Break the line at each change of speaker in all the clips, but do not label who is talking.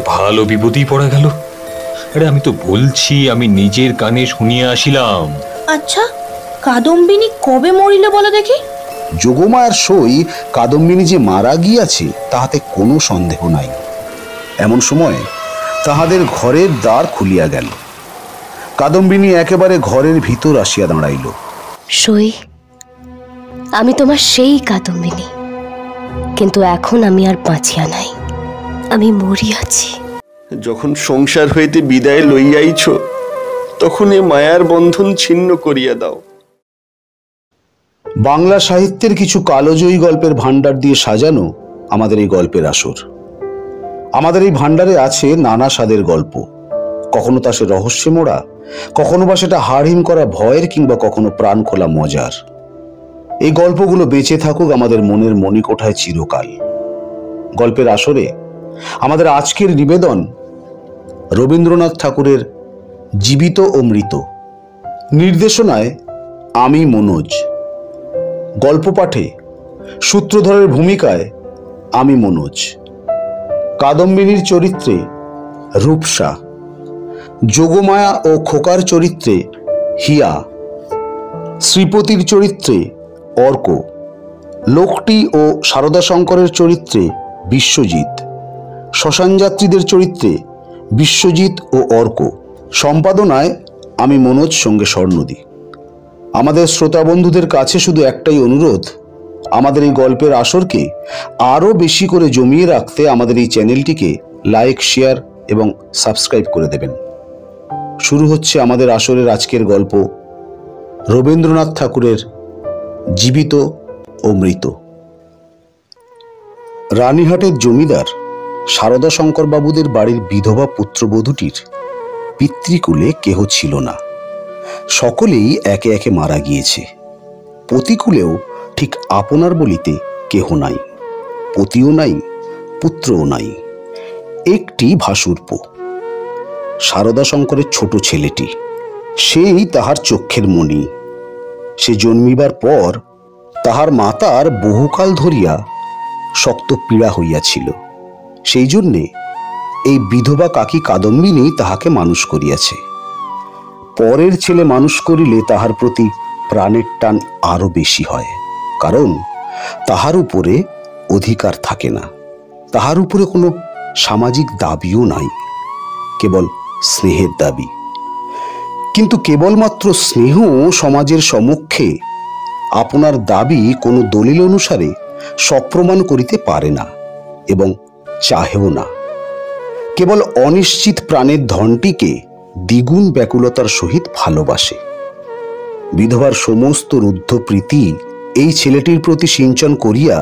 ভালো বিপদেই পড়া গেল। আরে আমি তো বলছি, আমি নিজের কানে শুনিয়া আসিলাম।
আচ্ছা, কাদম্বিনী কবে মরিল বলো দেখি?
যোগমায়ার সই কাদম্বিনী যে মারা গিয়াছে তাহাতে কোনো সন্দেহ নাই। এমন সময় তাহাদের ঘরের দ্বার খুলিয়া গেল। কাদম্বিনী একেবারে ঘরের ভিতর আসিয়া দাঁড়াইল।
সই, আমি তোমার সেই কাদম্বিনী, কিন্তু এখন আমি আর বাঁচিয়া নাই, আমি মরিয়াছি।
যখন সংসার হইতে বিদায় লইয়াইছ, তখন এ মায়ার বন্ধন ছিন্ন করিয়া দাও।
বাংলা সাহিত্যের কিছু কালজয়ী গল্পের ভাণ্ডার দিয়ে সাজানো আমাদের এই গল্পের আসর। আমাদের এই ভাণ্ডারে আছে নানা স্বাদের গল্প। কখনো তা সে রহস্যে মোড়া, কখনো বা সেটা হাড়হিম করা ভয়ের, কিংবা কখনো প্রাণ খোলা মজার। এই গল্পগুলো বেঁচে থাকুক আমাদের মনের মণিকোঠায় চিরকাল। গল্পের আসরে আমাদের আজকের নিবেদন রবীন্দ্রনাথ ঠাকুরের জীবিত ও মৃত। নির্দেশনায় আমি মনোজ। গল্প পাঠে সূত্রধরের ভূমিকায় আমি মনোজ। কাদম্বিনীর চরিত্রে রূপসা, যোগমায়া ও খোকার চরিত্রে হিয়া, শ্রীপতির চরিত্রে অর্ক, লোকটি ও সারদা শঙ্করের চরিত্রে বিশ্বজিৎ, শ্মশান যাত্রীদের চরিত্রে বিশ্বজিৎ ও অর্ক। সম্পাদনায় আমি মনোজ, সঙ্গে স্বর্ণদী। আমাদের শ্রোতা বন্ধুদের কাছে শুধু একটাই অনুরোধ, আমাদের এই গল্পের আসরকে আরও বেশি করে জমিয়ে রাখতে আমাদের এই চ্যানেলটিকে লাইক, শেয়ার এবং সাবস্ক্রাইব করে দেবেন। শুরু হচ্ছে আমাদের আসরের আজকের গল্প, রবীন্দ্রনাথ ঠাকুরের জীবিত ও মৃত। রানীহাটের জমিদার সারদা শঙ্কর বাবুদের বাড়ির বিধবা পুত্রবধূটির পিতৃকুলে কেহ ছিল না। সকলেই একে একে মারা গিয়েছে। পতিকুলেও ঠিক আপনার বলিতে কেহ নাই। পতিও নাই, পুত্রও নাই। একটি ভাসুরপ, সারদা শঙ্করের ছোট ছেলেটি, সেই তাহার চক্ষের মণি। সে জন্মিবার পর তাহার মাতার বহুকাল ধরিয়া শক্ত পীড়া হইয়াছিল। সেই জন্যে এই বিধবা কাকি কাদম্বিনী তাহাকে মানুষ করিয়াছে। পরের ছেলে মানুষ করিলে তাহার প্রতি প্রাণের টান আরো বেশি হয়, কারণ তাহার উপরে অধিকার থাকে না, তাহার উপরে কোনো সামাজিক দাবিও নাই, কেবল স্নেহের দাবি। কিন্তু কেবলমাত্র স্নেহ সমাজের সমক্ষে আপনার দাবি কোনো দলিল অনুসারে সপ্রমাণ করিতে পারে না এবং চাহেও না। কেবল অনিশ্চিত প্রাণের ধনটিকে দ্বিগুণ ব্যাকুলতার সহিত ভালোবাসে। বিধবার সমস্ত রুদ্ধ প্রীতি এই ছেলেটির প্রতি সিঞ্চন করিয়া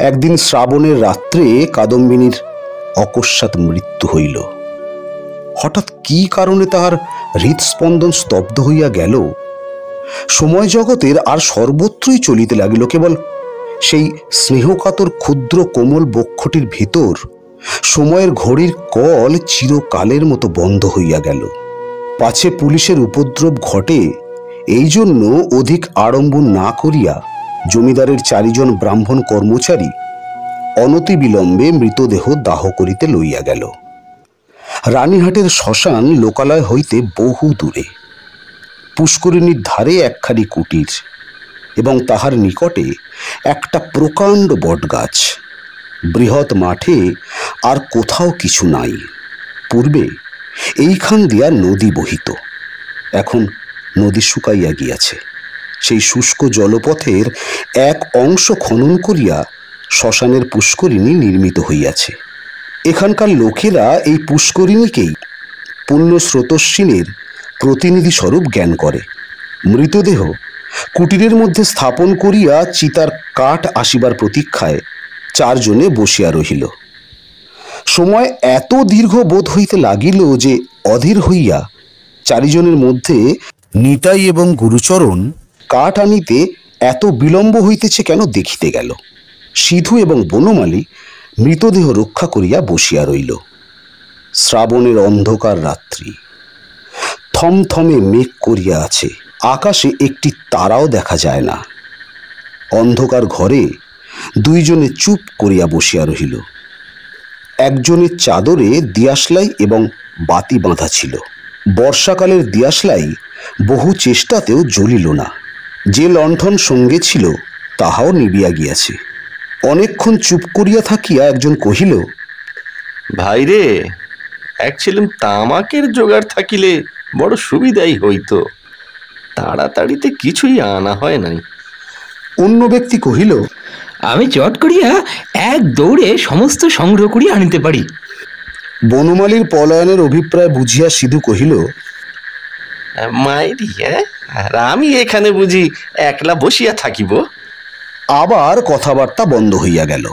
একদিন শ্রাবণের রাত্রে কাদম্বিনীর অকস্মাৎ মৃত্যু হইল। হঠাৎ কি কারণে তাহার হৃৎস্পন্দন স্তব্ধ হইয়া গেল, সময় জগতের আর সর্বত্রই চলিতে লাগিল। কেবল সেই স্নেহকাতর ক্ষুদ্র কোমল বক্ষটির ভিতর সময়ের ঘড়ির কল চিরকালের মতো বন্ধ হইয়া গেল। পাছে পুলিশের উপদ্রব ঘটে, এই জন্য অধিক আড়ম্বর না করিয়া জমিদারের 4 জন ব্রাহ্মণ কর্মচারী অনতিবিলম্বে মৃতদেহ দাহ করিতে লইয়া গেল। রানীহাটের শ্মশান লোকালয় হইতে বহু দূরে। পুষ্করিণীর ধারে একখানি কুটির এবং তাহার নিকটে একটা প্রকাণ্ড বটগাছ। বৃহৎ মাঠে আর কোথাও কিছু নাই। পূর্বে এইখান দিয়া নদী বহিত, এখন নদী শুকাইয়া গিয়াছে। সেই শুষ্ক জলপথের এক অংশ খনন করিয়া শ্মশানের পুষ্করিণী নির্মিত হইয়াছে। এখানকার লোকেরা এই পুষ্করিণীকেই পুণ্য স্রোতস্বিনীর প্রতিনিধি স্বরূপ জ্ঞান করে। মৃতদেহ কুটিরের মধ্যে স্থাপন করিয়া চিতার কাঠ আসিবার প্রতীক্ষায় 4 জনে বসিয়া রহিল। সময় এত দীর্ঘ বোধ হইতে লাগিল যে অধীর হইয়া 4 জনের মধ্যে নিতাই এবং গুরুচরণ কাঠ আনিতে এত বিলম্ব হইতেছে কেন দেখিতে গেল। সিধু এবং বনমালী মৃতদেহ রক্ষা করিয়া বসিয়া রইল। শ্রাবণের অন্ধকার রাত্রি, থমথমে মেঘ করিয়া আছে, আকাশে একটি তারাও দেখা যায় না। অন্ধকার ঘরে 2 জনে চুপ করিয়া বসিয়া রহিল। একজনের চাদরে দিয়াশলাই এবং বাতি বাঁধা ছিল। বর্ষাকালের দিয়াশলাই বহু চেষ্টাতেও জ্বলিল না। যে লণ্ঠন সঙ্গে ছিল তাহাও নিবিয়া গিয়াছে। অনেকক্ষণ চুপ করিয়া থাকিয়া একজন কহিল,
ভাই রে, এক ছিলেম তামাকের জোগাড় থাকিলে বড় সুবিধাই হইত, তাড়াতাড়িতে কিছুই আনা হয় নাই।
অন্য ব্যক্তি কহিল,
আমি চট করিয়া এক দৌড়ে সমস্ত সংগ্রহ করিয়া আনিতে পারি।
বনমালীর পলায়নের অভিপ্রায় বুঝিয়া সিধু কহিল,
মাইরি, আর আমি এখানে বুঝি একলা বসিয়া থাকিব?
আবার কথাবার্তা বন্ধ হইয়া গেল।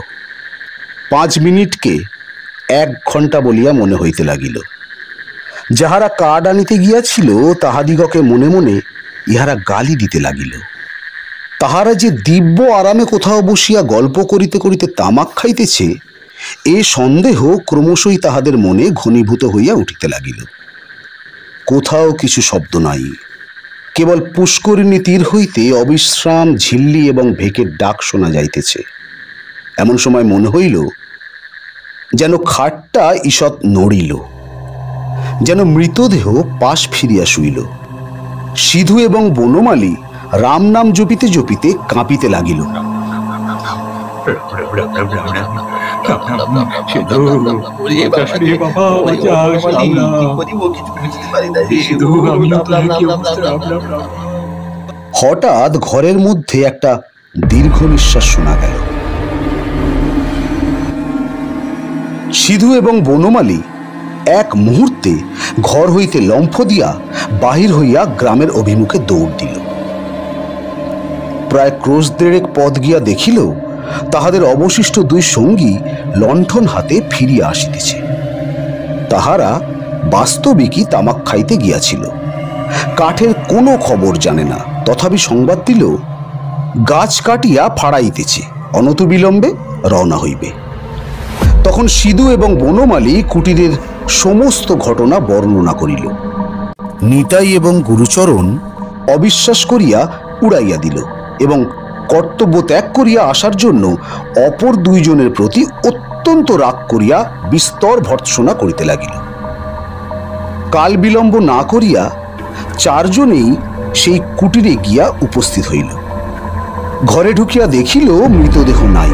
5 মিনিটকে 1 ঘণ্টা বলিয়া মনে হইতে লাগিল। যাহারা কাঠ আনিতে গিয়াছিল তাহাদিগকে মনে মনে ইহারা গালি দিতে লাগিল। তাহারা যে দিব্য আরামে কোথাও বসিয়া গল্প করিতে করিতে তামাক খাইতেছে, এ সন্দেহ ক্রমশই তাহাদের মনে ঘনীভূত হইয়া উঠিতে লাগিল। কোথাও কিছু শব্দ নাই, কেবল পুষ্করিণী তীর হইতে অবিশ্রাম ঝিল্লি এবং ভেকের ডাক শোনা যাইতেছে। এমন সময় মনে হইল যেন খাটটা ঈষৎ নড়িল, যেন মৃতদেহ পাশ ফিরিয়া শুইল। সিধু এবং বনমালী রাম নাম জপিতে জপিতে কাঁপিতে লাগিল। হঠাৎ ঘরের মধ্যে একটা দীর্ঘ নিঃশ্বাস শোনা গেল। সিধু এবং বনমালী এক মুহূর্তে ঘর হইতে লম্ফ দিয়া বাহির হইয়া গ্রামের অভিমুখে দৌড় দিল। প্রায় ক্রোশ 1.5 পথ গিয়া দেখিল তাহাদের অবশিষ্ট 2 সঙ্গী লণ্ঠন হাতে ফিরিয়া আসিতেছে। তাহারা বাস্তবিকই তামাক খাইতে গিয়াছিল। কাঠের কোনো খবর জানে না, তথাপি সংবাদ দিল গাছ কাটিয়া ফাড়াইতেছে, অনতিবিলম্বে রওনা হইবে। তখন সিধু এবং বনমালী কুটিরের সমস্ত ঘটনা বর্ণনা করিল। নিতাই এবং গুরুচরণ অবিশ্বাস করিয়া উড়াইয়া দিল এবং কর্তব্য ত্যাগ করিয়া আসার জন্য অপর 2 জনের প্রতি অত্যন্ত রাগ করিয়া বিস্তর ভর্ৎসনা করিতে লাগিল। কাল বিলম্ব না করিয়া 4 জনেই সেই কুটিরে গিয়া উপস্থিত হইল। ঘরে ঢুকিয়া দেখিল মৃতদেহ নাই,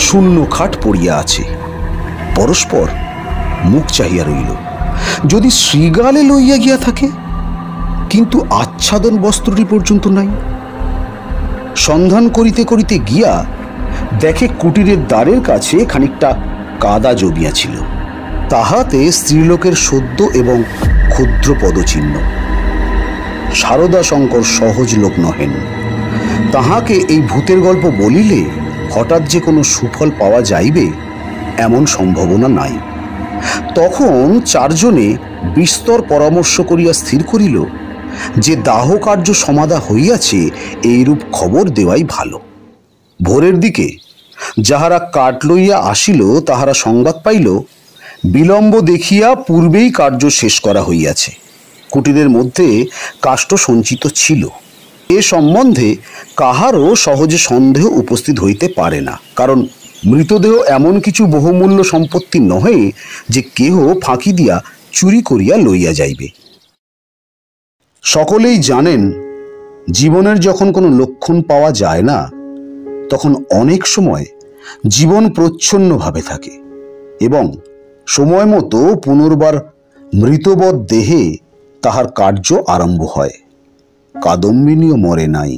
শূন্য খাট পড়িয়া আছে। পরস্পর মুখ চাহিয়া রইল, যদি শ্রীগালে লইয়া গিয়া থাকে, কিন্তু আচ্ছাদন বস্ত্রটি পর্যন্ত নাই। সন্ধান করিতে করিতে গিয়া দেখে কুটিরের দ্বারের কাছে খানিকটা কাদা জমিয়াছিল, তাহাতে স্ত্রীলোকের সদ্য এবং ক্ষুদ্র পদচিহ্ন। সারদা শঙ্কর সহজ লোক নহেন। তাহাকে এই ভূতের গল্প বলিলে হঠাৎ যে কোনো সুফল পাওয়া যাইবে এমন সম্ভাবনা নাই। তখন 4 জনে বিস্তর পরামর্শ করিয়া স্থির করিল যে দাহ কার্য সমাধা হইয়াছে এইরূপ খবর দেওয়াই ভালো। ভোরের দিকে যাহারা কাঠ লইয়া আসিল তাহারা সংবাদ পাইল বিলম্ব দেখিয়া পূর্বেই কার্য শেষ করা হইয়াছে। কুটিরের মধ্যে কাষ্ঠ সঞ্চিত ছিল। এ সম্বন্ধে কাহারও সহজে সন্দেহ উপস্থিত হইতে পারে না, কারণ মৃতদেহ এমন কিছু বহুমূল্য সম্পত্তি নহে যে কেহ ফাঁকি দিয়া চুরি করিয়া লইয়া যাইবে। সকলেই জানেন জীবনের যখন কোনো লক্ষণ পাওয়া যায় না, তখন অনেক সময় জীবন প্রচ্ছন্নভাবে থাকে এবং সময় মতো পুনর্বার মৃতবৎ দেহে তাহার কার্য আরম্ভ হয়। কাদম্বিনীও মরে নাই।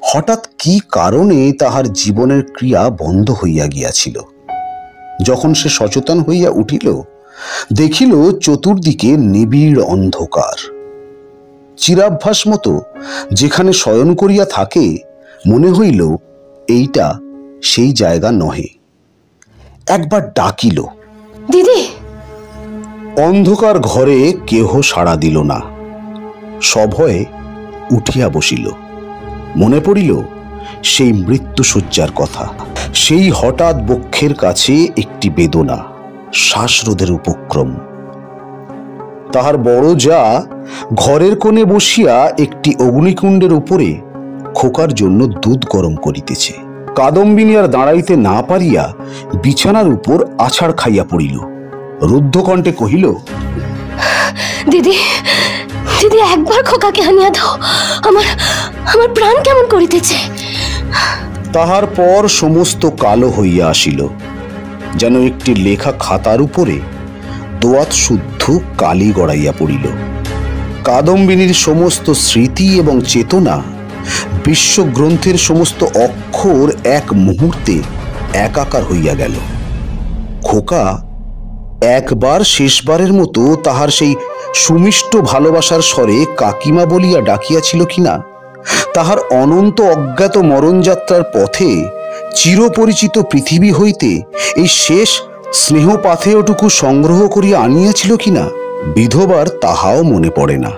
হঠাৎ কি কারণে তাহার জীবনের ক্রিয়া বন্ধ হইয়া গিয়াছিল। যখন সে সচেতন হইয়া উঠিল, দেখিল চতুর্দিকে নিবিড় অন্ধকার। চিরাভ্যাস মতো যেখানে শয়ন করিয়া থাকে মনে হইল এইটা সেই জায়গা নহে। একবার ডাকিল,
দিদি।
অন্ধকার ঘরে কেহ সাড়া দিল না। সভয়ে উঠিয়া বসিল। মনে পড়িল সেই মৃত্যুশয্যার কথা। সেই হঠাৎ বক্ষের কাছে একটি বেদনা, শ্বাসরোধের উপক্রম। তাহার বড় যা ঘরের কোণে বসিয়া একটি অগ্নিকুণ্ডের উপরে খোকার জন্য দুধ গরম করিতেছে। কাদম্বিনী আর দাঁড়াইতে না পারিয়া বিছানার উপর আছাড় খাইয়া পড়িল। রুদ্ধকণ্ঠে কহিল,
দিদি দিদি, একবার খোকাকে আনিয়া দাও, আমার আমার প্রাণ কেমন করিতেছে।
তাহার পর সমস্ত কালো হইয়া আসিল, যেন একটি লেখা খাতার উপরে দোয়াত শুদ্ধ কালি গড়াইয়া পড়িল। কাদম্বিনীর সমস্ত স্মৃতি এবং চেতনা, বিশ্বগ্রন্থের সমস্ত অক্ষর এক মুহূর্তে একাকার হইয়া গেল। খোকা একবার শেষবারের মতো তাহার সেই সুমিষ্ট ভালোবাসার স্বরে কাকিমা বলিয়া ডাকিয়াছিল কিনা, তাহার অনন্ত অজ্ঞাত মরণযাত্রার পথে চিরপরিচিত পৃথিবী হইতে এই শেষ স্নেহ পাথেয়টুকু সংগ্রহ করিয়া আনিয়াছিল কিনা, বিধবার তাহাও মনে পড়ে না।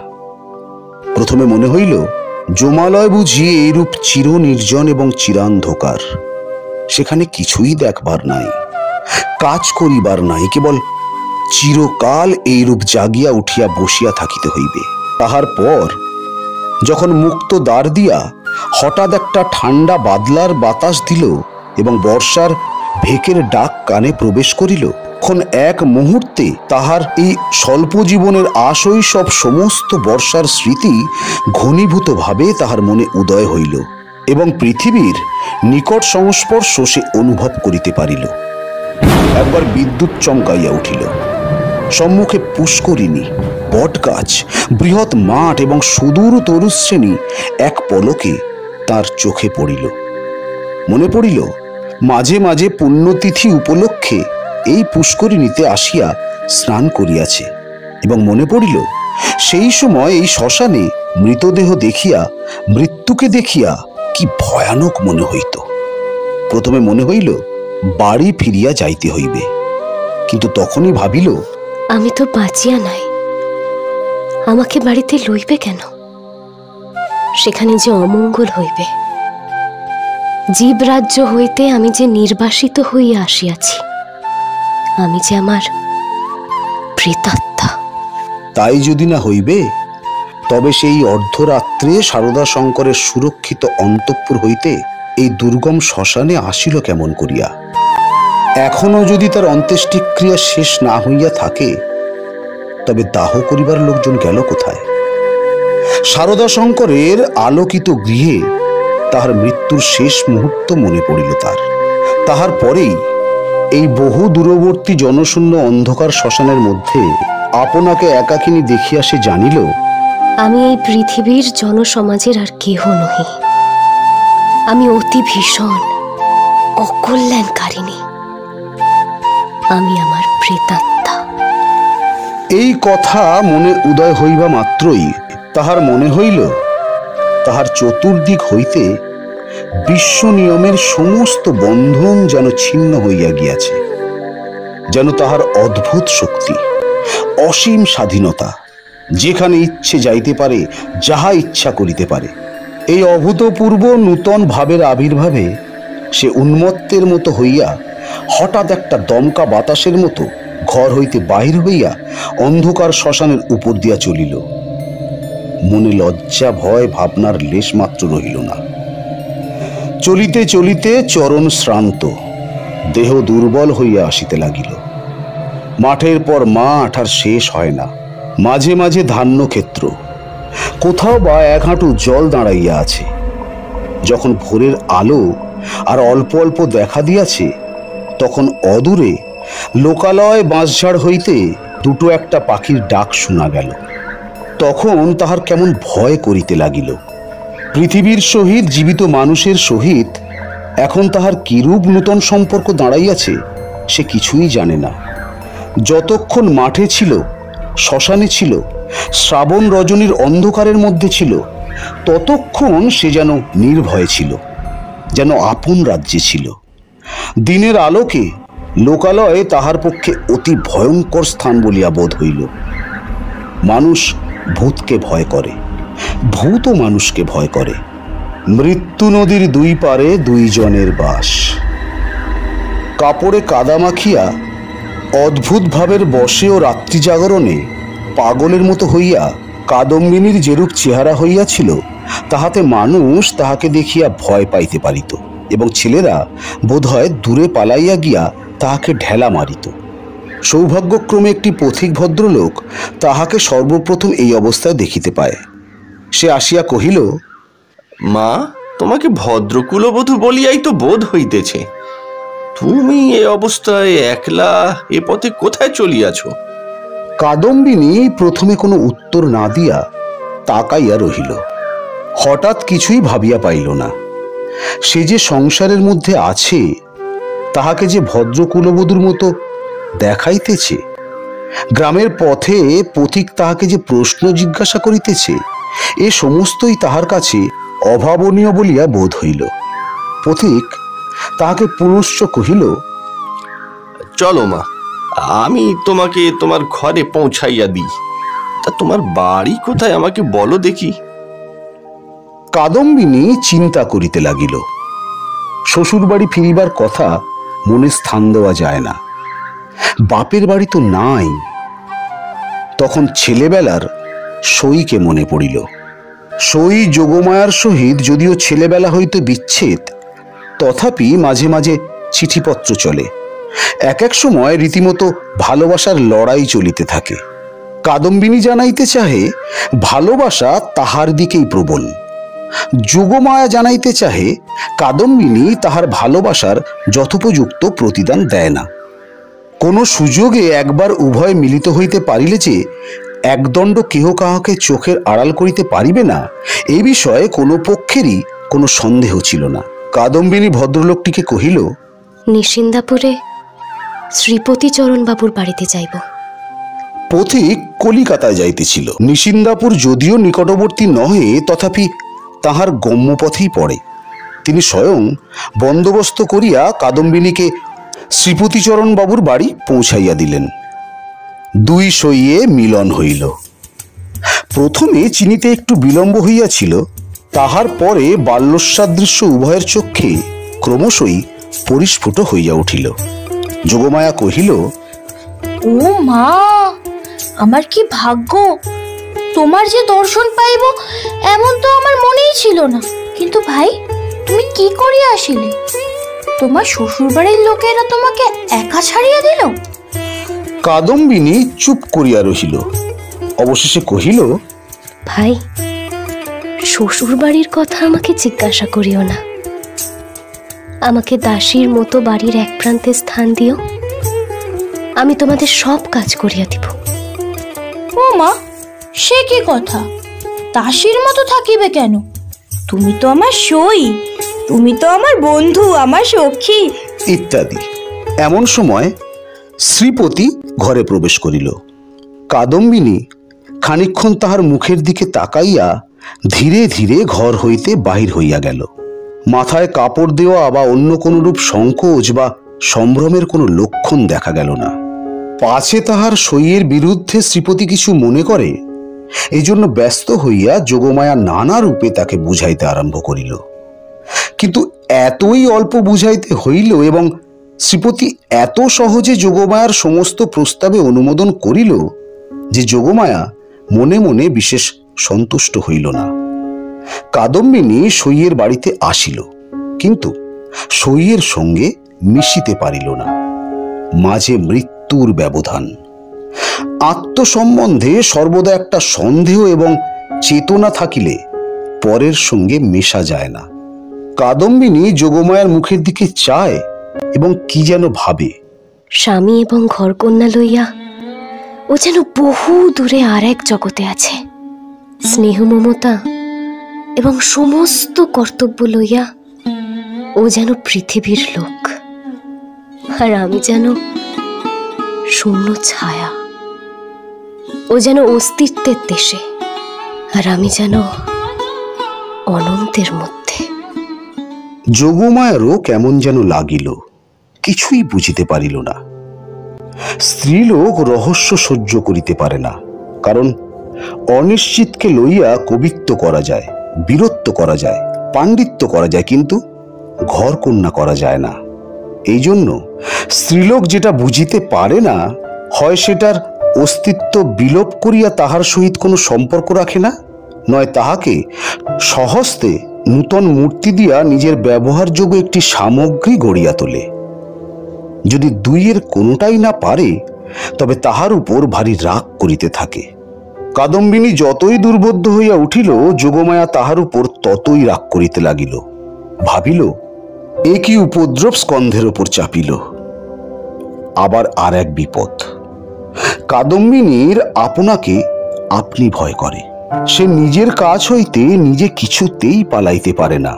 প্রথমে মনে হইল জমালয় বুঝি এইরূপ চির নির্জন এবং চিরান্ধকার, সেখানে কিছুই দেখবার নাই, কাজ করিবার নাই, কেবল চিরকাল এইরূপ জাগিয়া উঠিয়া বসিয়া থাকিতে হইবে। তাহার পর যখন মুক্ত দ্বার দিয়া হঠাৎ একটা ঠান্ডা বাদলার বাতাস দিল এবং বর্ষার ভেকের ডাক কানে প্রবেশ করিল, তখন এক মুহূর্তে তাহার এই স্বল্প জীবনের আশৈশব সমস্ত বর্ষার স্মৃতি ঘনীভূত ভাবে তাহার মনে উদয় হইল এবং পৃথিবীর নিকট সংস্পর্শ সে অনুভব করিতে পারিল। একবার বিদ্যুৎ চমকাইয়া উঠিল। সম্মুখে পুষ্করিণী, বটগাছ, বৃহৎ মাঠ এবং সুদূর তরুশ্রেণী এক পলকে তার চোখে পড়িল। মনে পড়িল মাঝে মাঝে পুণ্যতিথি উপলক্ষে এই পুষ্করিণীতে আসিয়া স্নান করিয়াছে, এবং মনে পড়িল সেই সময় এই শ্মশানে মৃতদেহ দেখিয়া, মৃত্যুকে দেখিয়া কি ভয়ানক মনে হইত। প্রথমে মনে হইল বাড়ি ফিরিয়া যাইতে হইবে, কিন্তু তখনই ভাবিল,
আমি তো বাঁচিয়া নাই, আমাকে বাড়িতে লইবে কেন? সেখানে যে অমঙ্গল হইবে। জীবরাজ্য হইতে আমি যে নির্বাসিত হইয়া আসিয়াছি, আমি যে আমার প্রেতাত্মা।
তাই যদি না হইবে, তবে সেই অর্ধরাত্রে সারদা শঙ্করের সুরক্ষিত অন্তঃপুর হইতে এই দুর্গম শ্মশানে আসিল কেমন করিয়া? এখনো যদি তার অন্ত্যেষ্টিক্রিয়া শেষ না হইয়া থাকে, তবে দাহ করিবার লোকজন গেল কোথায়? সারদা শঙ্করের আলোকিত গৃহে তাহার মৃত্যুর শেষ মুহূর্ত মনে পড়িল তার। তাহার পরেই এই বহু দূরবর্তী জনশূন্য অন্ধকার শ্মশানের মধ্যে আপনাকে একাকিনী দেখিয়া সে জানিল,
আমি এই পৃথিবীর জনসমাজের আর কেহ নহি। আমি অতি ভীষণ অকল্যাণকারিণী, আমি আমার প্রেতাত্মা।
এই কথা মনে উদয় হইবা মাত্রই তাহার মনে হইল তাহার চতুর্দিক হইতে বিশ্ব নিয়মের সমস্ত বন্ধন যেন ছিন্ন হইয়া গিয়াছে, যেন তাহার অদ্ভুত শক্তি, অসীম স্বাধীনতা, যেখানে ইচ্ছে যাইতে পারে, যাহা ইচ্ছা করিতে পারে। এই অভূতপূর্ব নূতন ভাবের আবির্ভাবে সে উন্মত্তের মতো হইয়া হঠাৎ একটা দমকা বাতাসের মতো ঘর হইতে বাহির হইয়া অন্ধকার শ্মশানের উপর দিয়া চলিল। মনে লজ্জা ভয় ভাবনার লেশ মাত্র রহিল না। চলিতে চলিতে চরণ শ্রান্ত, দেহ দুর্বল হইয়া আসিতে লাগিল। মাঠের পর মাঠ আর শেষ হয় না, মাঝে মাঝে ধান্য ক্ষেত্র, কোথাও বা এক হাঁটু জল দাঁড়াইয়া আছে। যখন ভোরের আলো আর অল্প অল্প দেখা দিয়াছে, তখন অদূরে লোকালয় বাঁশঝাড় হইতে দুটো একটা পাখির ডাক শোনা গেল। তখন তাহার কেমন ভয় করিতে লাগিল। পৃথিবীর সহিত জীবিত মানুষের সহিত এখন তাহার কিরূপ নূতন সম্পর্ক দাঁড়াইয়াছে সে কিছুই জানে না। যতক্ষণ মাঠে ছিল, শ্মশানে ছিল, শ্রাবণ রজনীর অন্ধকারের মধ্যে ছিল, ততক্ষণ সে যেন নির্ভয় ছিল, যেন আপন রাজ্যে ছিল। দিনের আলোকে লোকালয়ে তাহার পক্ষে অতি ভয়ঙ্কর স্থান বলিয়া বোধ হইল। মানুষ ভূতকে ভয় করে, ভূতও মানুষকে ভয় করে। মৃত্যু নদীর দুই পারে দুইজনের বাস। কাপড়ে কাদা মাখিয়া অদ্ভুত ভাবের বসে ও রাত্রি জাগরণে পাগলের মতো হইয়া কাদম্বিনীর যেরূপ চেহারা হইয়াছিল, তাহাতে মানুষ তাহাকে দেখিয়া ভয় পাইতে পারিত। এবং ছেলেরা বোধহয় দূরে পালাইয়া গিয়া তাহাকে ঢেলা মারিত। সৌভাগ্যক্রমে একটি পথিক ভদ্রলোক তাহাকে সর্বপ্রথম এই অবস্থায় দেখিতে পায়। সে আসিয়া কহিল,
মা, তোমাকে ভদ্রকুলবধূ বলিয়াই তো বোধ হইতেছে। তুমি এ অবস্থায় একলা এ পথে কোথায় চলিয়াছ?
কাদম্বিনী প্রথমে কোনো উত্তর না দিয়া তাকাইয়া রহিল। হঠাৎ কিছুই ভাবিয়া পাইল না। সে যে সংসারের মধ্যে আছে, তাহাকে যে ভদ্রকুলবধূর মতো দেখাইতেছে, গ্রামের পথে পথিক তাহাকে যে প্রশ্ন জিজ্ঞাসা করিতেছে, এ সমস্তই তাহার কাছে অভাবনীয় বলিয়া বোধ হইল। পথিক তাহাকে পুনশ্চ কহিল,
চলো মা, আমি তোমাকে তোমার ঘরে পৌঁছাইয়া দিই। তা তোমার বাড়ি কোথায় আমাকে বলো দেখি।
কাদম্বিনী চিন্তা করিতে লাগিল। শ্বশুর বাড়ি ফিরিবার কথা মনে স্থান দেওয়া যায় না। বাপের বাড়ি তো নাই। তখন ছেলেবেলার সইকে মনে পড়িল। সই যোগমায়ার সহিত যদিও ছেলেবেলা হইতে বিচ্ছেদ, তথাপি মাঝে মাঝে চিঠিপত্র চলে। এক এক সময় রীতিমতো ভালোবাসার লড়াই চলিতে থাকে। কাদম্বিনী জানাইতে চাহে ভালোবাসা তাহার দিকেই প্রবল। যোগমায়া জানাইতে চাহে কাদম্বিনী তাহার ভালোবাসার যথোপযুক্ত প্রতিদান দেয় না। কোনো সুযোগে একবার উভয় মিলিত হইতে পারিলে যে একদণ্ড কেহ কাহাকে চোখের আড়াল করিতে পারিবে না, এই বিষয়ে কোনো পক্ষেরই কোনো সন্দেহ ছিল না। কাদম্বিনী ভদ্রলোকটিকে কহিল,
নিশিন্দাপুরে শ্রীপতিচরণ বাবুর বাড়িতে যাইব।
পথিক কলিকাতায় যাইতেছিল। নিশিন্দাপুর যদিও নিকটবর্তী নহে, তথাপি তাহার গম্যপথেই পড়ে। তিনি স্বয়ং বন্দোবস্ত করিয়া কাদম্বিনীকে শ্রীপতিচরণ বাবুর বাড়ি পৌঁছাইয়া দিলেন। দুই সইয়ে মিলন হইল। প্রথমে চিনিতে একটু বিলম্ব হইয়াছিল, তাহার পরে বাল্যসাদৃশ্য উভয়ের চক্ষে ক্রমশই পরিস্ফুট হইয়া উঠিল। যোগমায়া কহিল,
ও মা, আমার কি ভাগ্য! তোমার যে দর্শন পাইব এমন তো আমার মনেই ছিল না। কিন্তু ভাই, তুমি কি করিয়া আসিলে? তোমার শ্বশুর বাড়ির লোকেরা তোমাকে একা ছাড়িয়া দিল?
কাদম্বিনী চুপ করিয়া রহিল। অবশেষে কহিল,
ভাই, শ্বশুর বাড়ির কথা আমাকে জিজ্ঞাসা করিও না। আমাকে দাসীর মতো বাড়ির এক প্রান্তে স্থান দিও, আমি তোমাদের সব কাজ করিয়া দিব।
ও মা, সে কি কথা? দাসীর মতো থাকিবে কেন? তুমি তো আমার সই, তুমি তো আমার বন্ধু, আমার সখী
ইত্যাদি। এমন সময় শ্রীপতি ঘরে প্রবেশ করিল। কাদম্বিনী খানিকক্ষণ তাহার মুখের দিকে তাকাইয়া ধীরে ধীরে ঘর হইতে বাহির হইয়া গেল। মাথায় কাপড় দেওয়া বা অন্য কোনরূপ সংকোচ বা সম্ভ্রমের কোনো লক্ষণ দেখা গেল না। পাছে তাহার সইয়ের বিরুদ্ধে শ্রীপতি কিছু মনে করে, এই জন্য ব্যস্ত হইয়া যোগমায়া নানা রূপে তাকে বুঝাইতে আরম্ভ করিল। কিন্তু এতই অল্প বুঝাইতে হইল এবং শ্রীপতি এত সহজে যোগমায়ার সমস্ত প্রস্তাবে অনুমোদন করিল যে যোগমায়া মনে মনে বিশেষ সন্তুষ্ট হইল না। কাদম্বিনী সইয়ের বাড়িতে আসিল, কিন্তু সইয়ের সঙ্গে মিশিতে পারিল না। মাঝে মৃত্যুর ব্যবধান। আত্মসম্বন্ধে সর্বদা একটা সন্দেহ এবং চেতনা থাকিলে পরের সঙ্গে মেশা যায় না। কাদম্বিনী যোগমায়ার মুখের দিকে চায় এবং কি যেন ভাবে।
স্বামী এবং ঘরকন্যা লইয়া ও যেন বহু দূরে আর এক জগতে আছে। স্নেহ মমতা এবং সমস্ত কর্তব্য লইয়া ও যেন পৃথিবীর লোক, আর আমি যেন শূন্য ছায়া। ও যেন অস্তিত্বের দেশে, আর আমি যেন অনন্তের মধ্যে।
যোগমায়ারও কেমন যেন লাগিল, কিছুই বুঝিতে পারিল না। স্ত্রীলোক রহস্য সহ্য করিতে পারে না, কারণ অনিশ্চিতকে লইয়া কবিত্ব করা যায়, বীরত্ব করা যায়, পাণ্ডিত্য করা যায়, কিন্তু ঘর কন্যা করা যায় না। এই জন্য স্ত্রীলোক যেটা বুঝিতে পারে না, হয় সেটার অস্তিত্ব বিলোপ করিয়া তাহার সহিত কোনো সম্পর্ক রাখে না, নয় তাহাকে স্বহস্তে নূতন মূর্তি দিয়া নিজের ব্যবহারযোগ্য একটি সামগ্রী গড়িয়া তোলে। যদি দুইয়ের কোনোটাই না পারে তবে তাহার উপর ভারী রাগ করিতে থাকে। কাদম্বিনী যতই দুর্বোধ্য হইয়া উঠিল, যোগমায়া তাহার উপর ততই রাগ করিতে লাগিল। ভাবিল, এ কি উপদ্রব স্কন্ধের ওপর চাপিল। আবার আর এক বিপদ। কাদম্বিনীর আপনাকে আপনি ভয় করে। সে নিজের কাজ হইতে নিজে কিছুতেই পালাইতে পারে না।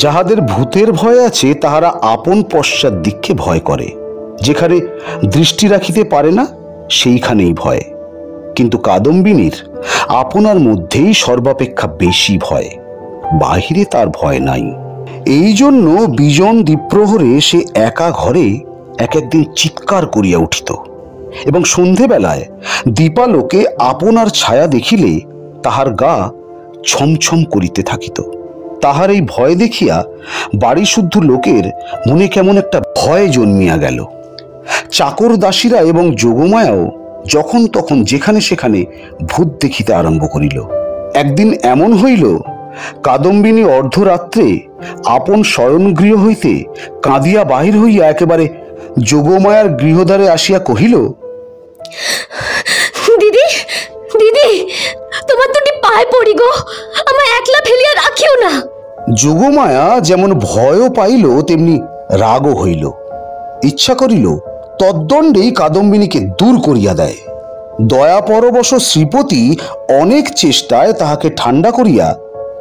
যাহাদের ভূতের ভয় আছে তাহারা আপন পশ্চাৎ দিককে ভয় করে। যেখানে দৃষ্টি রাখিতে পারে না সেইখানেই ভয়। কিন্তু কাদম্বিনীর আপনার মধ্যেই সর্বাপেক্ষা বেশি ভয়, বাহিরে তার ভয় নাই। এই জন্য বিজন দ্বীপ্রহরে সে একা ঘরে এক একদিন চিৎকার করিয়া উঠিত এবং সন্ধেবেলায় দীপালোকে আপনার ছায়া দেখিলে তাহার গা ছমছম করিতে থাকিত। তাহার এই ভয় দেখিয়া বাড়ি শুদ্ধ লোকের মনে কেমন একটা ভয় জন্মিয়া গেল। চাকর দাসীরা এবং যোগমায়াও যখন তখন যেখানে সেখানে ভূত দেখিতে আরম্ভ করিল। একদিন এমন হইল, কাদম্বিনী অর্ধরাত্রে আপন শয়নগৃহ হইতে কাঁদিয়া বাহির হইয়া একেবারে যোগমায়ার গৃহদ্বারে আসিয়া কহিল,
দিদি, দিদি, তোমার দুটি পায়ে পড়ি গো, আমায় একলা ফেলিয়া রাখিও না।
যোগমায়া যেমন ভয়ও পাইল তেমনি রাগও হইল। ইচ্ছা করিল তদ্দণ্ডেই কাদম্বিনীকে দূর করিয়া দেয়। দয়াপরবশ শ্রীপতি অনেক চেষ্টায় তাহাকে ঠান্ডা করিয়া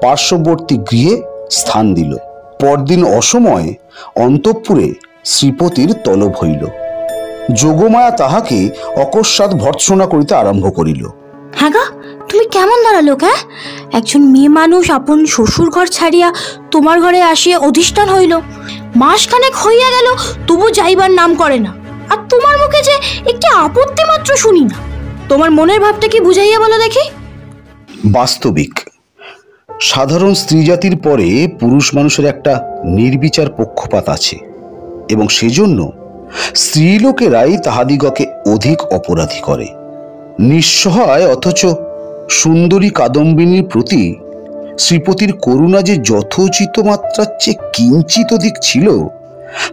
পার্শ্ববর্তী গৃহে স্থান দিল। পরদিন অসময়ে অন্তঃপুরে শ্রীপতির তলব হইল। যোগমায়া তাহাকে অকস্মাৎ ভর্ৎসনা করিতে আরম্ভ করিল।
হ্যাঁ গা, তুমি কেমন দাঁড়ালো? হ্যাঁ, একজন মেয়ে মানুষ আপন শ্বশুর ঘর ছাড়িয়া তোমার ঘরে আসিয়া অধিষ্ঠান হইল, মাসখানেক হইয়া গেল, তবু যাইবার নাম করে না। আর তোমার মুখে যে একটি আপত্তি মাত্র শুনি না। তোমার মনের ভাবটা কি বুঝাইয়া বলো দেখি।
বাস্তবিক সাধারণ স্ত্রী জাতির পরে পুরুষ মানুষের একটা নির্বিচার পক্ষপাত আছে এবং সেজন্য স্ত্রীলোকেরাই তাহাদিগকে অধিক অপরাধী করে। নিঃসহায় অথচ সুন্দরী কাদম্বিনীর প্রতি শ্রীপতির করুণা যে যথোচিত মাত্রার চেয়ে কিঞ্চিত অধিক ছিল,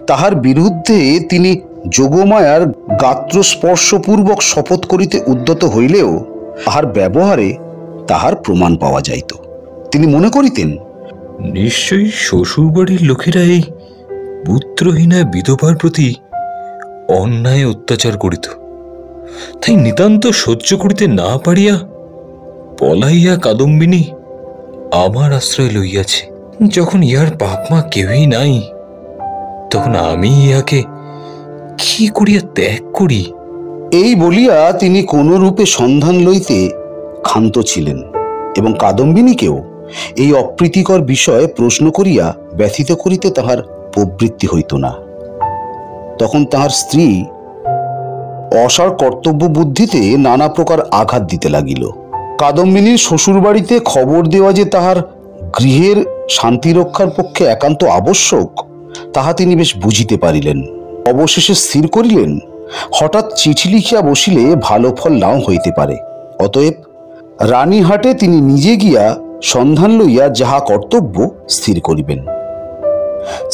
তাহার বিরুদ্ধে তিনি যোগমায়ার গাত্রস্পর্শপূর্বক শপথ করিতে উদ্যত হইলেও তাহার ব্যবহারে তাহার প্রমাণ পাওয়া যাইত। তিনি মনে করিতেন,
নিশ্চয়ই শ্বশুরবাড়ির লোকেরা এই পুত্রহীনা বিধবার প্রতি অন্যায় অত্যাচার করিত, তাই নিতান্ত সহ্য করিতে না পারিয়া পলাইয়া কাদম্বিনী আমার আশ্রয় লইয়াছে। যখন ইহার বাপমা কেউই নাই, তখন আমি ইহাকে কি করিয়া ত্যাগ করি?
এই বলিয়া তিনি কোন রূপে সন্ধান লইতে ক্ষান্ত ছিলেন এবং কাদম্বিনীকেও এই অপ্রীতিকর বিষয়ে প্রশ্ন করিয়া ব্যথিত করিতে তাহার প্রবৃত্তি হইত না। তখন তাহার স্ত্রী অসার কর্তব্য বুদ্ধিতে নানা প্রকার আঘাত দিতে লাগিল। কাদম্বিনীর শ্বশুরবাড়িতে খবর দেওয়া যে তাহার গৃহের শান্তি রক্ষার পক্ষে একান্ত আবশ্যক, তাহা তিনি বেশ বুঝিতে পারিলেন। অবশেষে স্থির করিলেন, হঠাৎ চিঠি লিখিয়া বসিলে ভালো ফল নাও হইতে পারে। অতএব রানীহাটে তিনি নিজে গিয়া সন্ধান লইয়া যাহা কর্তব্য স্থির করিবেন।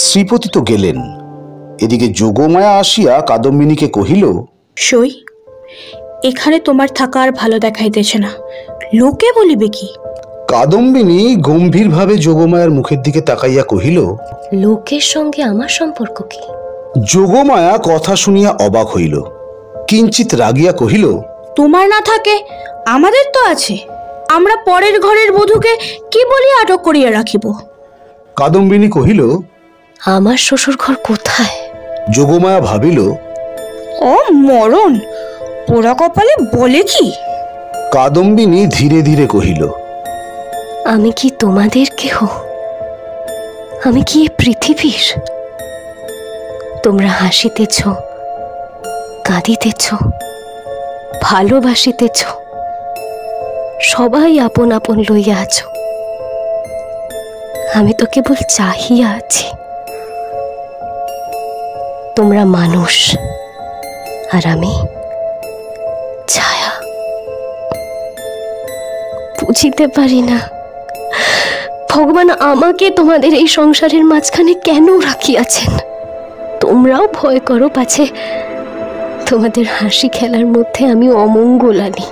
শ্রীপতি তো গেলেন। এদিকে যোগমায়া আসিয়া কাদম্বিনীকে কহিল,
সই, এখানে তোমার থাকা আর ভালো দেখাইতেছে না, লোকে বলিবে কি?
কাদম্বিনী গম্ভীরভাবে যোগমায়ার মুখের দিকে তাকাইয়া কহিল,
লোকের সঙ্গে আমার সম্পর্ক কি?
যোগমায়া কথা শুনিয়া অবাক হইল, কিঞ্চিত রাগিয়া কহিল,
তোমার না থাকে আমাদের তো আছে, আমরা পরের ঘরের বধূকে কি বলিয়া আটক করিয়া রাখিব?
কাদম্বিনী কহিল,
আমার শ্বশুর ঘর কোথায়?
যোগমায়া ভাবিল,
ও মরণ, পোড়া কপালে বলে কি?
কাদম্বিনী ধীরে ধীরে কহিল,
আমি কি তোমাদের কেহ? আমি কি এই পৃথিবীর? তোমরা হাসিতেছ, কাঁদিতেছ, ভালোবাসিতেছ, সবাই আপন আপন লইয়া আছো। আমি তো কেবল চাহিয়া আছি। তোমরা মানুষ আর আমি ছায়া। বুঝিতে পারি না ভগবান আমাকে তোমাদের এই সংসারের মাঝখানে কেন রাখিয়াছেন? তোমরাও ভয় করো পাছে তোমাদের হাসি খেলার মধ্যে আমি অমঙ্গল আনি।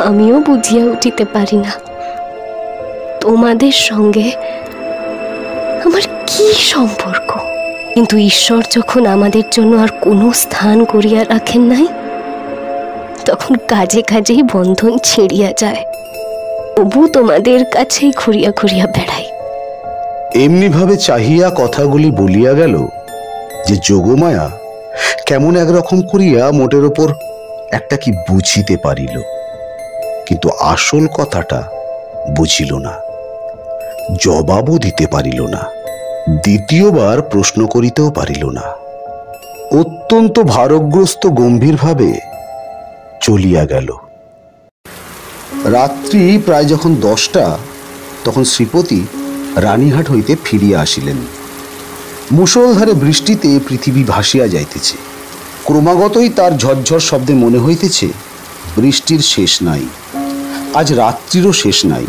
আমিও বুঝিয়া উঠিতে পারি না তোমাদের সঙ্গে আমার কি সম্পর্ক। কিন্তু ঈশ্বর যখন আমাদের জন্য আর কোনো স্থান করিয়া রাখেন নাই, তখন কাজে কাজেই বন্ধন ছিঁড়িয়া যায়। তবু তোমাদের কাছেই ঘুরিয়া ঘুরিয়া বেড়াই।
এমনি ভাবে চাহিয়া কথাগুলি বলিয়া গেল যে যোগমায়া কেমন একরকম করিয়া মোটের ওপর একটা কি বুঝিতে পারিল, কিন্তু আসল কথাটা বুঝিল না, জবাবও দিতে পারিল না, দ্বিতীয়বার প্রশ্ন করিতেও পারিল না। অত্যন্ত ভারগ্রস্ত গম্ভীরভাবে চলিয়া গেল। রাত্রি প্রায় যখন 10টা, তখন শ্রীপতি রানীহাট হইতে ফিরিয়া আসিলেন। মুষলধারে বৃষ্টিতে পৃথিবী ভাসিয়া যাইতেছে। ক্রমাগতই তার ঝরঝর শব্দে মনে হইতেছে বৃষ্টির শেষ নাই, আজ রাত্রিরও শেষ নাই।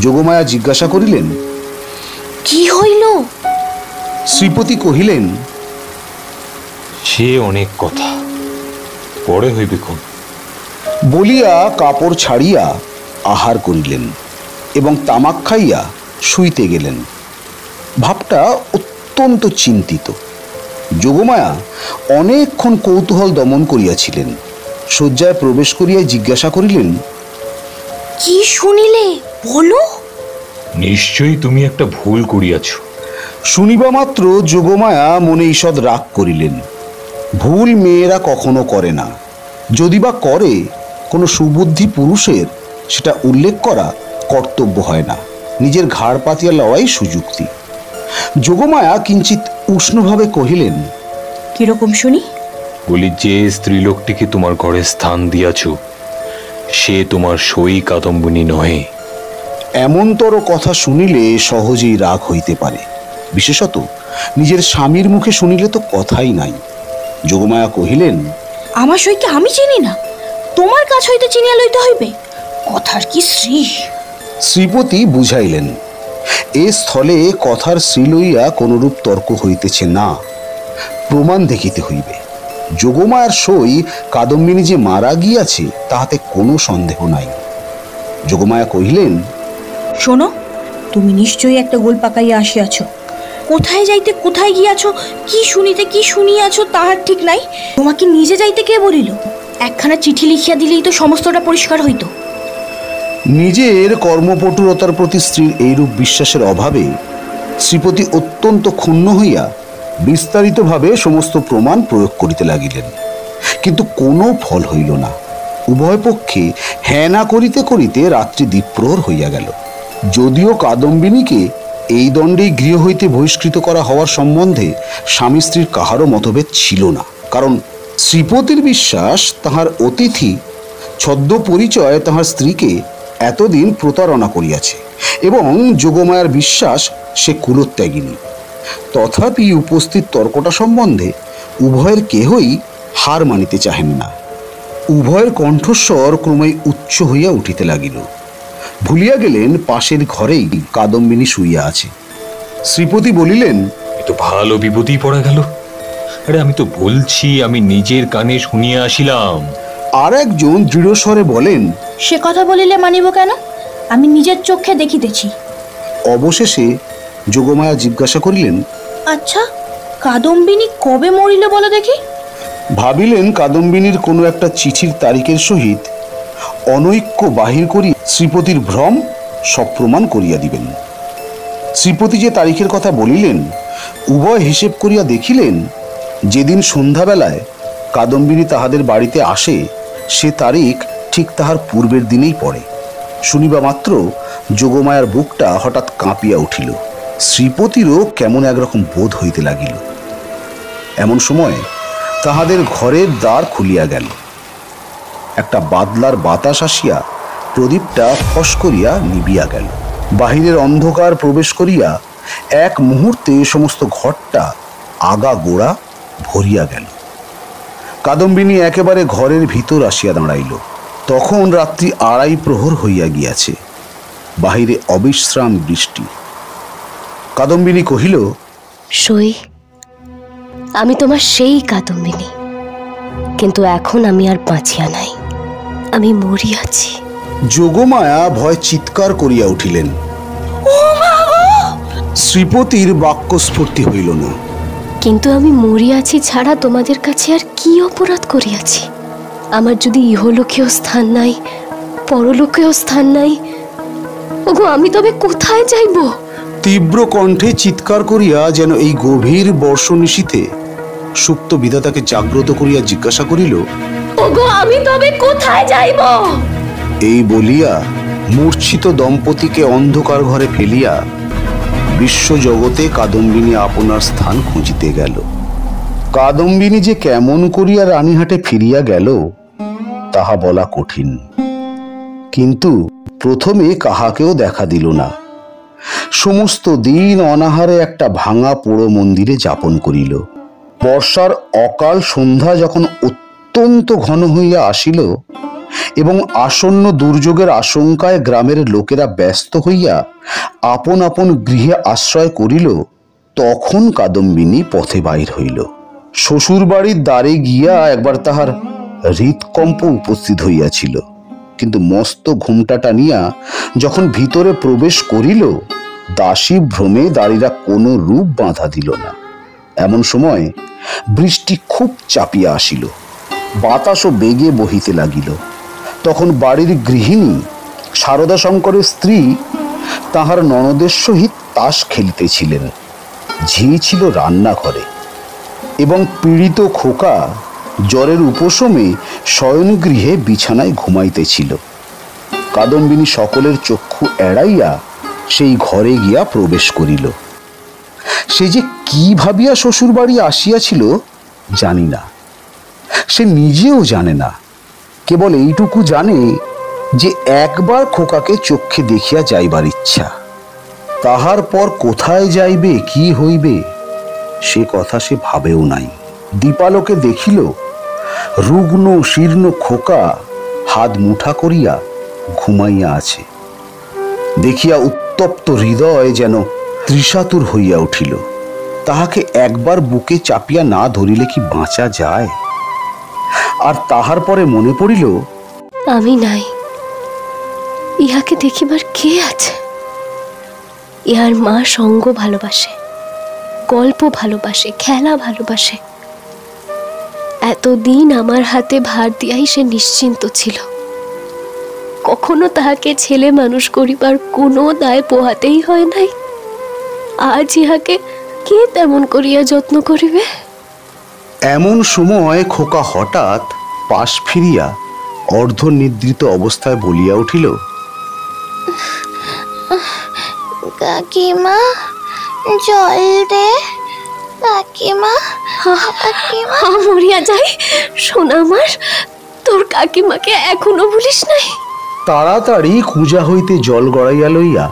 যোগমায়া জিজ্ঞাসা করিলেন,
কি হইল?
শ্রীপতি কহিলেন,
সে অনেক কথা, পরে হইবে কোন।
বলিয়া কাপড় ছাড়িয়া আহার করিলেন এবং তামাক খাইয়া শুইতে গেলেন। ভাবটা অত্যন্ত চিন্তিত। যোগমায়া অনেকক্ষণ কৌতূহল দমন করিয়াছিলেন। শয্যায় প্রবেশ করিয়া জিজ্ঞাসা করিলেন,
কি শুনিলে বলো?
নিশ্চয়ই তুমি একটা ভুল করিয়াছ।
শুনিবা মাত্র যোগমায়া মনে ঈষৎ রাগ করিলেন। ভুল মেয়েরা কখনো করে না, যদি বা করে কোনো সুবুদ্ধি পুরুষের সেটা উল্লেখ করা কর্তব্য হয় না, নিজের ঘাড় পাতিয়া লওয়াই সুযুক্তি। যোগমায়া কিঞ্চিত উষ্ণভাবে কহিলেন,
কিরকম শুনি?
বলি, যে স্ত্রীলোকটিকে তোমার ঘরে স্থান দিয়াছ সে তোমার সই কাদম্বিনী নহে।
এমনতর কথা শুনিলে সহজেই রাগ হইতে পারে, বিশেষত নিজের স্বামীর মুখে শুনিলে তো কথাই নাই। যোগমায়া কহিলেন,
আমার সইকে আমি চিনি না, তোমার কাছ হইতে চিনিয়া লইতে হইবে? কথার কি শ্রী?
শ্রীপতি বুঝাইলেন, এ স্থলে কথার শ্রী লইয়া কোনরূপ তর্ক হইতেছে না, প্রমাণ দেখিতে হইবে। যোগমায়ার সই কাদম্বিনী যে মারা গিয়াছে তাহাতে কোনো সন্দেহ নাই। যোগমায়া কহিলেন,
শোনো, তুমি নিশ্চয়ই একটা গোল পাকাইয়া আসিয়াছ। কোথায় যাইতে কোথায় গিয়াছ, কি শুনিতে কি শুনিয়াছ তাহার ঠিক নাই। তোমাকে নিজে যাইতে কে বলিল? একখানা চিঠি লিখিয়া দিলেই তো সমস্তটা পরিষ্কার হইত।
নিজের কর্মপটুরতার প্রতি স্ত্রীর এইরূপ বিশ্বাসের অভাবে শ্রীপতি অত্যন্ত ক্ষুণ্ণ হইয়া বিস্তারিতভাবে সমস্ত প্রমাণ প্রয়োগ করিতে লাগিলেন, কিন্তু কোনো ফল হইল না। উভয় পক্ষে হ্যাঁ না করিতে করিতে রাত্রি দ্বীপ্রহর হইয়া গেল। যদিও কাদম্বিনীকে এই দণ্ডেই গৃহ হইতে বহিষ্কৃত করা হওয়ার সম্বন্ধে স্বামী স্ত্রীর কাহারও মতভেদ ছিল না, কারণ শ্রীপতির বিশ্বাস তাহার অতিথি ছদ্ম পরিচয় তাহার স্ত্রীকে এতদিন প্রতারণা করিয়াছে এবং যোগমায়ার বিশ্বাস সে কুলত্যাগিনী। তথাপি উপস্থিত তর্কটা সম্বন্ধে উভয়ের কেহই হার মানিতে চাহেন না। উভয়ের কণ্ঠস্বর ক্রমেই উচ্চ হইয়া উঠিতে লাগিল। ভুলিয়া গেলেন পাশের ঘরেই কাদম্বিনী শুইয়া আছে। শ্রীপতি বলিলেন,
এ তো ভালো বিপদেই পড়া গেল। আরে আমি তো বলছি, আমি নিজের কানে শুনিয়া আসিলাম।
আর একজন দৃঢ়স্বরে বলেন,
সে কথা বলিলে মানিব কেন? আমি নিজের চোখে দেখিতেছি।
অবশেষে যোগমায়া জিজ্ঞাসা করিলেন,
আচ্ছা, কাদম্বিনী কবে মরিল বলো দেখি?
ভাবিলেন কাদম্বিনীর কোনো একটা চিঠির তারিখের সহিত অনৈক্য বাহির করি শ্রীপতির ভ্রম সব প্রমাণ করিয়া দিবেন। শ্রীপতি যে তারিখের কথা বলিলেন, উভয় হিসেব করিয়া দেখিলেন যেদিন সন্ধ্যাবেলায় কাদম্বিনী তাহাদের বাড়িতে আসে সে তারিখ ঠিক তাহার পূর্বের দিনেই পড়ে। শুনিবা মাত্র যোগমায়ার বুকটা হঠাৎ কাঁপিয়া উঠিল। শ্রীপতিরও কেমন একরকম বোধ হইতে লাগিল। এমন সময় তাহাদের ঘরের দ্বার খুলিয়া গেল। একটা বাদলার বাতাস আসিয়া প্রদীপটা ফস করিয়া নিবিয়া গেল। বাহিরের অন্ধকার প্রবেশ করিয়া এক মুহূর্তে সমস্ত ঘরটা আগা গোড়া ভরিয়া গেল। কাদম্বিনী একেবারে ঘরের ভিতর আসিয়া দাঁড়াইল। তখন রাত্রি 2:30 প্রহর হইয়া গিয়াছে। বাহিরে অবিশ্রাম বৃষ্টি। কাদম্বিনী কহিল,
সই, আমি তোমার সেই কাদম্বিনী, কিন্তু এখন আমি আর বাঁচিয়া নাই, আমি মরিয়াছি।
যোগমায়া ভয় চিৎকার করিয়া উঠিলেন। শ্রীপতির বাক্যস্ফূর্তি হইল না।
কিন্তু আমি মরিয়াছি ছাড়া তোমাদের কাছে আর কি অপরাধ করিয়াছি? আমার যদি ইহলোকেও স্থান নাই, পরলোকেও স্থান নাই, ওগো আমি তবে কোথায় যাইব?
তীব্র কণ্ঠে চিৎকার করিয়া যেন এই গভীর বর্ষনিশীথে সুপ্ত বিধাতাকে জাগ্রত করিয়া জিজ্ঞাসা করিল,
ওগো আমি তবে কোথায় যাইব?
এই বলিয়া মূর্ছিত দম্পতিকে অন্ধকার ঘরে ফেলিয়া বিশ্বজগতে কাদম্বিনী আপনার স্থান খুঁজিতে গেল। কাদম্বিনী যে কেমন করিয়া রানীহাটে ফিরিয়া গেল তাহা বলা কঠিন। কিন্তু প্রথমে কাহাকেও দেখা দিল না। সমস্ত দিন অনাহারে একটা ভাঙা পোড়ো মন্দিরে যাপন করিল। বর্ষার অকাল সন্ধ্যা যখন অত্যন্ত ঘন হইয়া আসিল এবং আসন্ন দুর্যোগের আশঙ্কায় গ্রামের লোকেরা ব্যস্ত হইয়া আপন আপন গৃহে আশ্রয় করিল, তখন কাদম্বিনী পথে বাহির হইল। শ্বশুর বাড়ির দ্বারে গিয়া একবার তাহার হৃৎকম্প উপস্থিত হইয়াছিল, কিন্তু মস্ত ঘুমটা টানিয়া যখন ভিতরে প্রবেশ করিল, দাসী ভ্রমে দাড়িরা কোনো রূপ বাঁধা দিল না। এমন সময় বৃষ্টি খুব চাপিয়া আসিল, বাতাসও বেগে বহিতে লাগিল। তখন বাড়ির গৃহিণী সারদা শঙ্করের স্ত্রী তাহার ননদের সহিত তাস খেলিতেছিলেন। ঝি ছিল রান্নাঘরে এবং পীড়িত খোকা জ্বরের উপশমে শয়নগৃহে বিছানায় ঘুমাইতেছিল। কাদম্বিনী সকলের চক্ষু এড়াইয়া সেই ঘরে গিয়া প্রবেশ করিল। সে যে কি ভাবিয়া শ্বশুর বাড়ি আসিয়াছিল জানি না, সে নিজেও জানে না। কেবল এইটুকু জানে যে একবার খোকাকে চক্ষে দেখিয়া যাইবার ইচ্ছা। তাহার পর কোথায় যাইবে, কি হইবে, সে কথা সে ভাবেও নাই। দীপালোকে দেখিল রুগ্ন শীর্ণ খোকা হাত মুঠা করিয়া ঘুমাইয়া আছে। দেখিয়া উত্তপ্ত হৃদয় যেন তৃষাতুর হইয়া উঠিল। তাহাকে একবার বুকে চাপিয়া না ধরিলে কি বাঁচা যায়? আর তাহার পরে মনে পড়িল,
আমি নাই, ইহাকে দেখিবার কে আছে? ইহার মা সঙ্গ ভালোবাসে, গল্প ভালোবাসে, খেলা ভালোবাসে। এতদিন আমার হাতে ভার দিয়াই সে নিশ্চিন্ত ছিল। কখনো তাহাকে ছেলে মানুষ করিবার কোনো দায় পোহাতেই হয় নাই। আজ ইহাকে কে তেমন করিয়া যত্ন করিবে?
এমন সময় খোকা হঠাৎ পাশ ফিরিয়া অর্ধনিদ্রিত অবস্থায় বলিয়া উঠিল,
কাকিমা জল দে, কাকিমা কাকিমা।
মরিয়া যাই সোনা আমার, তোর কাকিমাকে এখনো ভুলিস নাই?
তাড়াতাড়ি কুজা হইতে জল গড়াইয়া লইয়া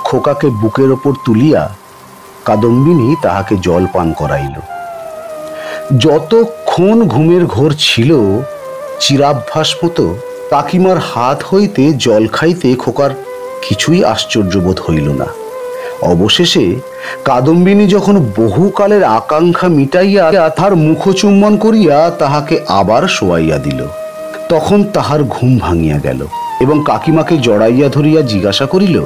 খোকাকে বুকের ওপর তুলিয়া কাদম্বিনী তাহাকে জল পান করাইল। যতক্ষণ ঘুমের ঘোর ছিল, চিরাভ্যাস মতো কাকিমার হাত হইতে জল খাইতে খোকার কিছুই আশ্চর্যবোধ হইল না। অবশেষে কাদম্বিনী যখন বহুকালের আকাঙ্ক্ষা মিটাইয়া তাহার মুখচুম্বন করিয়া তাহাকে আবার শোয়াইয়া দিল, তখন তাহার ঘুম ভাঙিয়া গেল এবং কাকিমাকে জড়াইয়া ধরিয়া জিজ্ঞাসা করিল,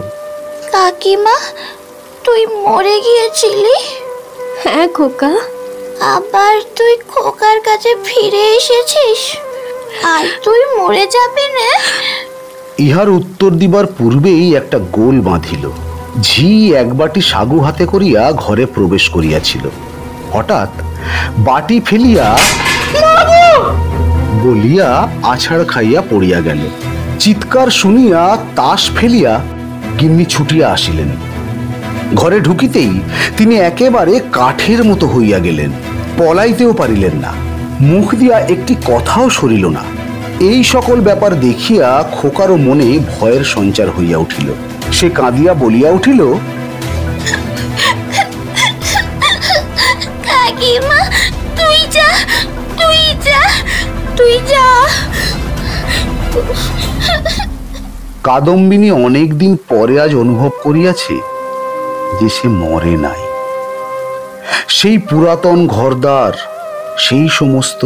কাকিমা তুই মরে গিয়েছিলি?
হ্যাঁ খোকা।
আবার তুই খোকার কাছে ফিরে এসেছিস? আর তুই মরে যাবি না?
ইহার উত্তর দিবার পূর্বেই একটা গোল বাঁধিল। ঝি এক বাটি সাগু হাতে করিয়া ঘরে প্রবেশ করিয়াছিল। হঠাৎ বাটি ফেলিয়া বলিয়া আছাড় খাইয়া পড়িয়া গেল। চিৎকার শুনিয়া তাস ফেলিয়া গিন্নি ছুটিয়া আসিলেন। ঘরে ঢুকিতেই তিনি একেবারে কাঠের মতো হইয়া গেলেন, পলাইতেও পারিলেন না, মুখ দিয়া একটি কথাও সরিল না। এই সকল ব্যাপার দেখিয়া খোকারও মনে ভয়ের সঞ্চার হইয়া উঠিল। সে কাঁদিয়া বলিয়া উঠিল,
কাকিমা তুই যা, তুই যা, তুই যা।
কাদম্বিনী অনেকদিন পরে আজ অনুভব করিয়াছে যে সে মরে নাই। সেই পুরাতন ঘরদার, সেই সমস্ত,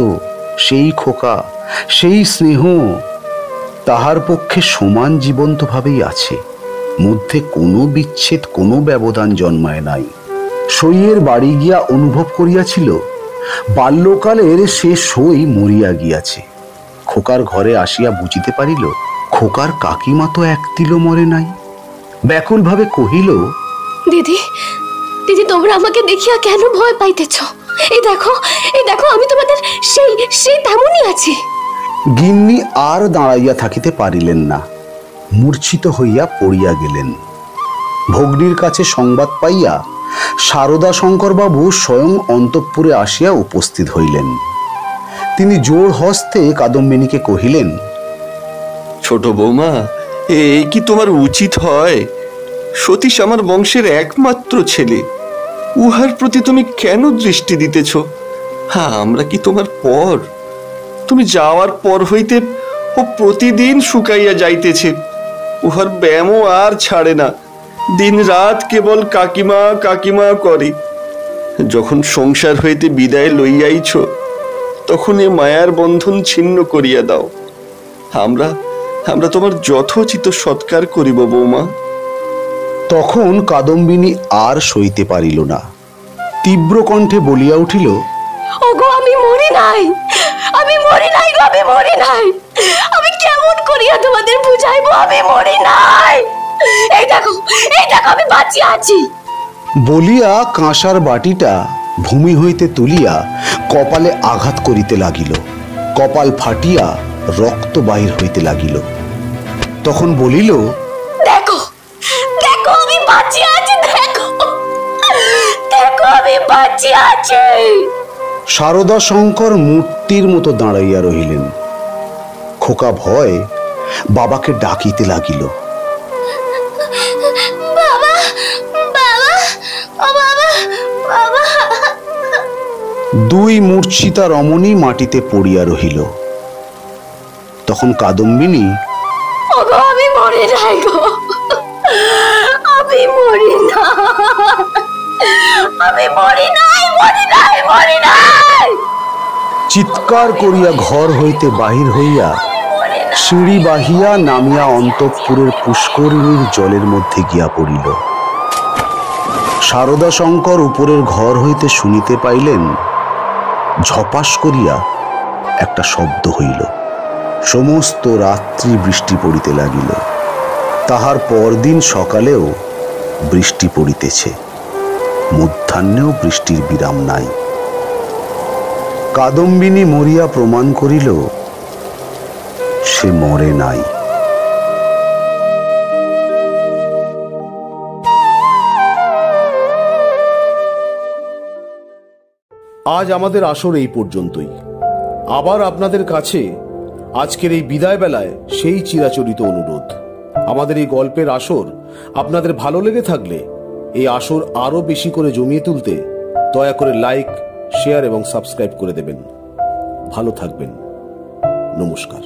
সেই খোকা, সেই স্নেহ তাহার পক্ষে সমান জীবন্তভাবেই আছে। মধ্যে কোনো বিচ্ছেদ, কোনো ব্যবধান জন্মায় নাই। সইয়ের বাড়ি গিয়া অনুভব করিয়াছিল বাল্যকালের সে সই মরিয়া গিয়াছে। খোকার ঘরে আসিয়া বুঝিতে পারিল খোকার কাকিমা তো এক তিলও মরে নাই। ব্যাকুলভাবে কহিল,
দিদি, দিদি, তোমরা আমাকে দেখিয়া কেন ভয় পাইতেছ? এই দেখো, এই দেখো, আমি তোমাদের সেই সেই তেমনই আছি।
গিন্নি আর দাঁড়াইয়া থাকিতে পারিলেন না, মূর্ছিত হইয়া পড়িয়া গেলেন। ভগ্নীর কাছে সংবাদ পাইয়া সারদা শঙ্করবাবু স্বয়ং অন্তঃপুরে আসিয়া উপস্থিত হইলেন। তিনি জোর হস্তে কাদম্বিনীকে কহিলেন,
ছোট বৌমা, এই কি তোমার উচিত হয়? সতীশ আমার বংশের একমাত্র ছেলে, উহার প্রতি তুমি কেন দৃষ্টি দিতেছ? হ্যাঁ, আমরা কি তোমার পর? তুমি যাওয়ার পর হইতে ও প্রতিদিন শুকাইয়া যাইতেছে। উহার ব্যায়ামও আর ছাড়ে না, দিন রাত কেবল কাকিমা কাকিমা করে। যখন সংসার হইতে বিদায় লইয়াইছ, তখন এ মায়ার বন্ধন ছিন্ন করিয়া দাও। আমরা আমরা তোমার যথোচিত সৎকার করিব বৌমা।
তখন কাদম্বিনী আর সইতে পারিল না, তীব্র কণ্ঠে বলিয়া উঠিল,
ওগো, আমি মরি নাই, আমি মরি নাই গো, আমি মরি নাই। আমি কেমন করিয়া তোমাদের বুঝাইবো আমি মরি নাই? এই দেখো, এই দেখো, আমি বাঁচিয়া আছি।
বলিয়া কাঁসার বাটিটা ভূমি হইতে তুলিয়া কপালে আঘাত করিতে লাগিল। কপাল ফাটিয়া রক্ত বাহির হইতে লাগিল। তখন বলিল,
দেখো, দেখো, আমি বাঁচিয়া আছি, দেখো, দেখো, আমি বাঁচিয়া আছি।
সারদা শঙ্কর মূর্তির মতো দাঁড়াইয়া রহিলেন। খোকা ভয় বাবাকে ডাকিতে লাগিল।
বাবা, বাবা, ও বাবা, বাবা।
দুই মূর্ছিতা রমণী মাটিতে পড়িয়া রহিল। তখন কাদম্বিনী,
ওগো, আমি মরি নাই গো, আমি মরি না, আমি মরি নাই, মরি নাই, মরি নাই।
চিৎকার করিয়া ঘর হইতে বাহির হইয়া সিঁড়ি বাহিয়া নামিয়া অন্তঃপুরের পুষ্করিণীর জলের মধ্যে গিয়া পড়িল। সারদা শঙ্কর উপরের ঘর হইতে শুনিতে পাইলেন ঝপাস করিয়া একটা শব্দ হইল। সমস্ত রাত্রি বৃষ্টি পড়িতে লাগিল। তাহার পরদিন সকালেও বৃষ্টি পড়িতেছে, মধ্যাহ্নেও বৃষ্টির বিরাম নাই। কাদম্বিনী মরিয়া প্রমাণ করিল সে মরে নাই।
আজ আমাদের আসর এই পর্যন্তই। আবার আপনাদের কাছে আজকের এই বিদায় বেলায় সেই চিরাচরিত অনুরোধ, আমাদের এই গল্পের আসর আপনাদের ভালো লেগে থাকলে এই আসর আরো বেশি করে জমিয়ে তুলতে দয়া করে লাইক, শেয়ার এবং সাবস্ক্রাইব করে দেবেন। ভালো থাকবেন। নমস্কার।